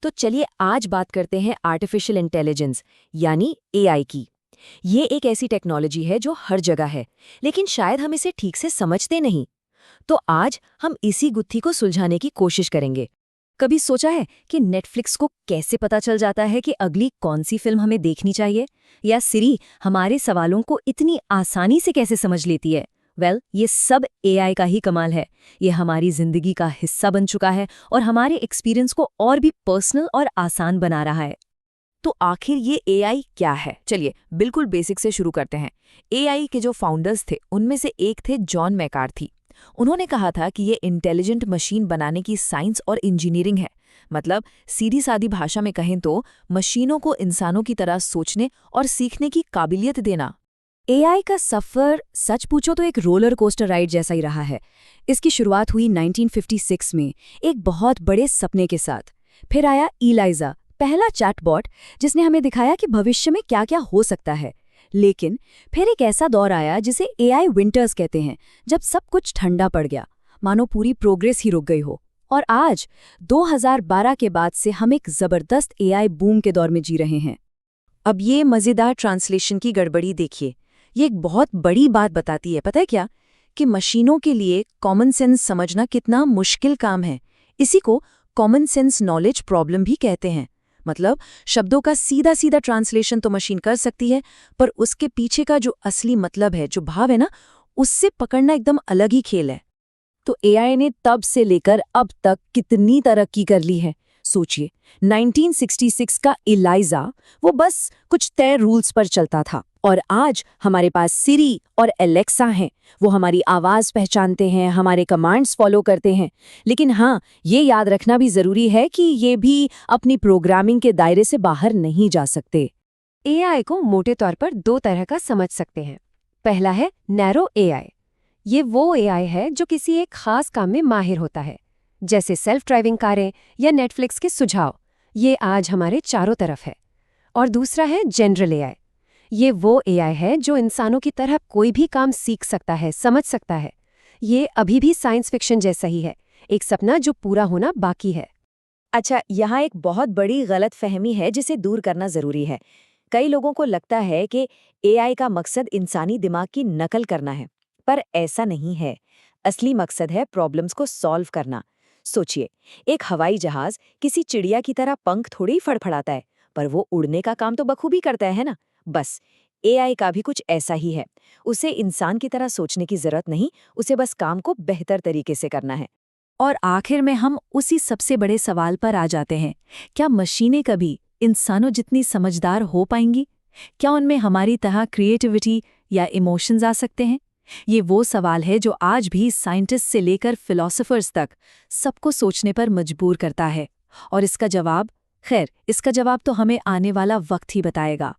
तो चलिए आज बात करते हैं आर्टिफिशियल इंटेलिजेंस यानी एआई की। ये एक ऐसी टेक्नोलॉजी है जो हर जगह है, लेकिन शायद हम इसे ठीक से समझते नहीं। तो आज हम इसी गुत्थी को सुलझाने की कोशिश करेंगे। कभी सोचा है कि नेटफ्लिक्स को कैसे पता चल जाता है कि अगली कौन सी फिल्म हमें देखनी चाहिए? या सिरी हमारे सवालों को इतनी आसानी से कैसे समझ लेती है? ये सब एआई का ही कमाल है। ये हमारी जिंदगी का हिस्सा बन चुका है और हमारे एक्सपीरियंस को और भी पर्सनल और आसान बना रहा है। तो आखिर ये एआई क्या है? चलिए बिल्कुल बेसिक से शुरू करते हैं। एआई के जो फाउंडर्स थे उनमें से एक थे जॉन मैकार्थी। उन्होंने कहा था कि ये इंटेलिजेंट मशीन बनाने की साइंस और इंजीनियरिंग है। मतलब सीधी सादी भाषा में कहें तो मशीनों को इंसानों की तरह सोचने और सीखने की काबिलियत देना। एआई का सफ़र सच पूछो तो एक रोलर कोस्टर राइड जैसा ही रहा है। इसकी शुरुआत हुई 1956 में एक बहुत बड़े सपने के साथ। फिर आया इलाइजा, पहला चैटबॉट जिसने हमें दिखाया कि भविष्य में क्या क्या हो सकता है। लेकिन फिर एक ऐसा दौर आया जिसे एआई विंटर्स कहते हैं, जब सब कुछ ठंडा पड़ गया, मानो पूरी प्रोग्रेस ही रुक गई हो। और आज 2012 के बाद से हम एक ज़बरदस्त एआई बूम के दौर में जी रहे हैं। अब ये मज़ेदार ट्रांसलेशन की गड़बड़ी देखिए। ये एक बहुत बड़ी बात बताती है, पता है क्या? कि मशीनों के लिए कॉमन सेंस समझना कितना मुश्किल काम है। इसी को कॉमन सेंस नॉलेज प्रॉब्लम भी कहते हैं। मतलब शब्दों का सीधा सीधा ट्रांसलेशन तो मशीन कर सकती है, पर उसके पीछे का जो असली मतलब है, जो भाव है ना, उससे पकड़ना एकदम अलग ही खेल है। तो एआई ने तब से लेकर अब तक कितनी तरक्की कर ली है। सोचिए, 1966 का इलाइजा वो बस कुछ तय रूल्स पर चलता था, और आज हमारे पास सिरी और एलेक्सा हैं। वो हमारी आवाज़ पहचानते हैं, हमारे कमांड्स फॉलो करते हैं। लेकिन हाँ, ये याद रखना भी ज़रूरी है कि ये भी अपनी प्रोग्रामिंग के दायरे से बाहर नहीं जा सकते। एआई को मोटे तौर पर दो तरह का समझ सकते हैं। पहला है नैरो एआई। ये वो एआई है जो किसी एक खास काम में माहिर होता है, जैसे सेल्फ ड्राइविंग कारें या नेटफ्लिक्स के सुझाव। ये आज हमारे चारों तरफ है। और दूसरा है जनरल एआई। ये वो एआई है जो इंसानों की तरह कोई भी काम सीख सकता है, समझ सकता है। ये अभी भी साइंस फिक्शन जैसा ही है, एक सपना जो पूरा होना बाकी है। अच्छा, यहाँ एक बहुत बड़ी गलतफहमी है जिसे दूर करना ज़रूरी है। कई लोगों को लगता है कि एआई का मकसद इंसानी दिमाग की नकल करना है, पर ऐसा नहीं है। असली मकसद है प्रॉब्लम्स को सॉल्व करना। सोचिए, एक हवाई जहाज किसी चिड़िया की तरह पंख थोड़ी ही फड़फड़ाता है, पर वो उड़ने का काम तो बखूबी करता है ना। बस एआई का भी कुछ ऐसा ही है। उसे इंसान की तरह सोचने की जरूरत नहीं, उसे बस काम को बेहतर तरीके से करना है। और आखिर में हम उसी सबसे बड़े सवाल पर आ जाते हैं, क्या मशीनें कभी इंसानों जितनी समझदार हो पाएंगी? क्या उनमें हमारी तरह क्रिएटिविटी या इमोशंस आ सकते हैं? ये वो सवाल है जो आज भी साइंटिस्ट से लेकर फिलोसोफर्स तक सबको सोचने पर मजबूर करता है। और इसका जवाब तो हमें आने वाला वक्त ही बताएगा।